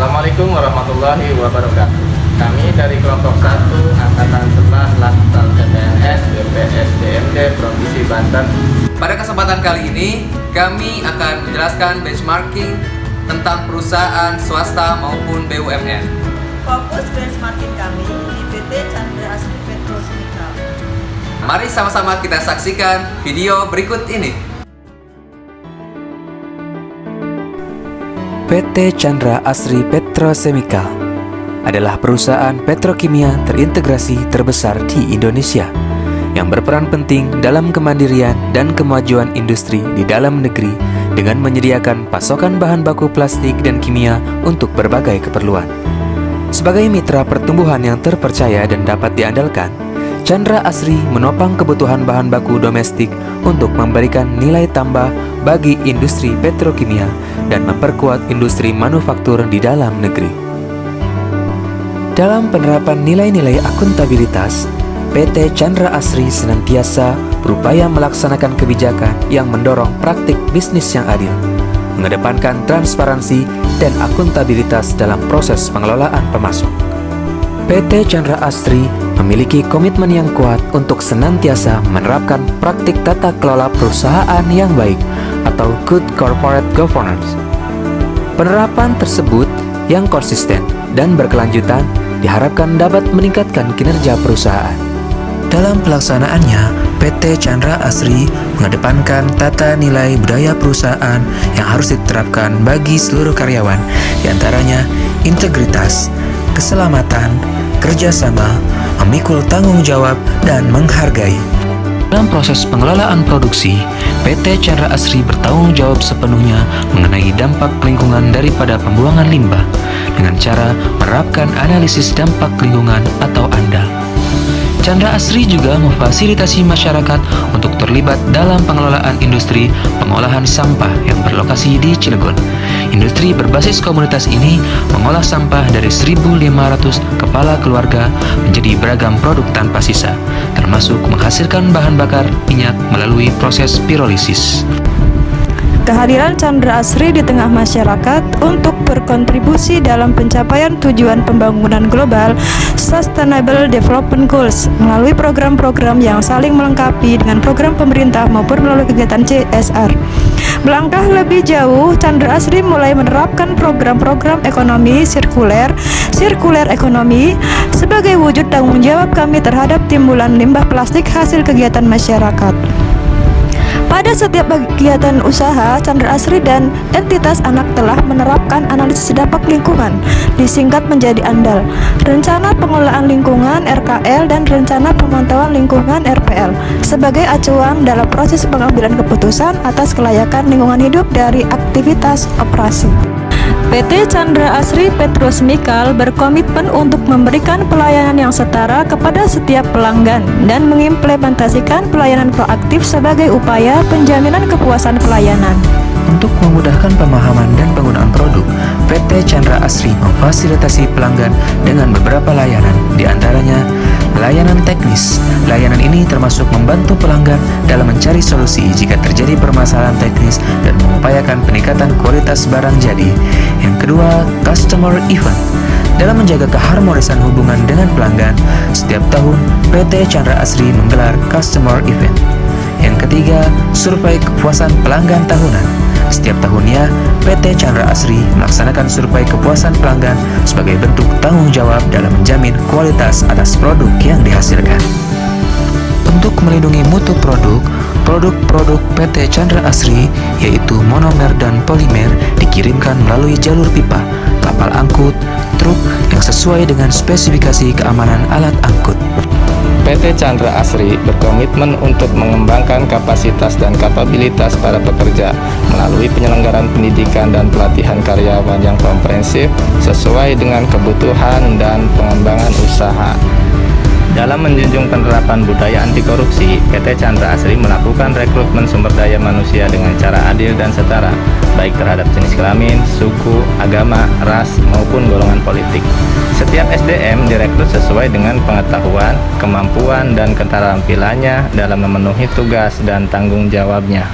Assalamualaikum warahmatullahi wabarakatuh. Kami dari kelompok 1 Angkatan 11 Laskar CPNS BPS DMD Provinsi Banten. Pada kesempatan kali ini, kami akan menjelaskan benchmarking tentang perusahaan swasta maupun BUMN. Fokus benchmarking kami di PT Chandra Asri Petrochemical. Mari sama-sama kita saksikan video berikut ini. PT Chandra Asri Petrochemical adalah perusahaan petrokimia terintegrasi terbesar di Indonesia yang berperan penting dalam kemandirian dan kemajuan industri di dalam negeri dengan menyediakan pasokan bahan baku plastik dan kimia untuk berbagai keperluan. Sebagai mitra pertumbuhan yang terpercaya dan dapat diandalkan, Chandra Asri menopang kebutuhan bahan baku domestik untuk memberikan nilai tambah bagi industri petrokimia dan memperkuat industri manufaktur di dalam negeri. Dalam penerapan nilai-nilai akuntabilitas, PT Chandra Asri senantiasa berupaya melaksanakan kebijakan yang mendorong praktik bisnis yang adil, mengedepankan transparansi dan akuntabilitas dalam proses pengelolaan pemasok. PT Chandra Asri memiliki komitmen yang kuat untuk senantiasa menerapkan praktik tata kelola perusahaan yang baik atau Good Corporate Governance. Penerapan tersebut yang konsisten dan berkelanjutan diharapkan dapat meningkatkan kinerja perusahaan. Dalam pelaksanaannya, PT Chandra Asri mengedepankan tata nilai budaya perusahaan yang harus diterapkan bagi seluruh karyawan, diantaranya integritas, keselamatan, kerjasama, memikul tanggung jawab, dan menghargai. Dalam proses pengelolaan produksi, PT Chandra Asri bertanggung jawab sepenuhnya mengenai dampak lingkungan daripada pembuangan limbah dengan cara menerapkan analisis dampak lingkungan atau ANDAL. Chandra Asri juga memfasilitasi masyarakat untuk terlibat dalam pengelolaan industri pengolahan sampah yang berlokasi di Cilegon. Industri berbasis komunitas ini mengolah sampah dari 1.500 kepala keluarga menjadi beragam produk tanpa sisa, termasuk menghasilkan bahan bakar minyak melalui proses pirolisis. Kehadiran Chandra Asri di tengah masyarakat untuk berkontribusi dalam pencapaian tujuan pembangunan global Sustainable Development Goals melalui program-program yang saling melengkapi dengan program pemerintah maupun melalui kegiatan CSR. Melangkah lebih jauh, Chandra Asri mulai menerapkan program-program ekonomi sirkuler ekonomi sebagai wujud tanggung jawab kami terhadap timbulan limbah plastik hasil kegiatan masyarakat. Pada setiap kegiatan usaha, Chandra Asri dan entitas anak telah menerapkan analisis dampak lingkungan, disingkat menjadi ANDAL, Rencana Pengelolaan Lingkungan RKL dan Rencana Pemantauan Lingkungan RPL, sebagai acuan dalam proses pengambilan keputusan atas kelayakan lingkungan hidup dari aktivitas operasi. PT Chandra Asri Petrochemical berkomitmen untuk memberikan pelayanan yang setara kepada setiap pelanggan dan mengimplementasikan pelayanan proaktif sebagai upaya penjaminan kepuasan pelayanan. Untuk memudahkan pemahaman dan penggunaan produk, PT Chandra Asri memfasilitasi pelanggan dengan beberapa layanan, di antaranya layanan teknis. Layanan ini termasuk membantu pelanggan dalam mencari solusi jika terjadi permasalahan teknis dan mengupayakan peningkatan kualitas barang jadi. Yang kedua, customer event. Dalam menjaga keharmonisan hubungan dengan pelanggan, setiap tahun PT Chandra Asri menggelar customer event. Yang ketiga, survei kepuasan pelanggan tahunan. Setiap tahunnya, PT Chandra Asri melaksanakan survei kepuasan pelanggan sebagai bentuk tanggung jawab dalam menjamin kualitas atas produk yang dihasilkan. Untuk melindungi mutu produk PT Chandra Asri, yaitu monomer dan polimer, dikirimkan melalui jalur pipa, kapal angkut, truk yang sesuai dengan spesifikasi keamanan alat angkut. PT Chandra Asri berkomitmen untuk mengembangkan kapasitas dan kapabilitas para pekerja melalui penyelenggaraan pendidikan dan pelatihan karyawan yang komprehensif sesuai dengan kebutuhan dan pengembangan usaha. Dalam menjunjung penerapan budaya anti korupsi, PT Chandra Asri melakukan rekrutmen sumber daya manusia dengan cara adil dan setara, baik terhadap jenis kelamin, suku, agama, ras, maupun golongan politik. Setiap SDM direkrut sesuai dengan pengetahuan, kemampuan, dan keterampilannya dalam memenuhi tugas dan tanggung jawabnya.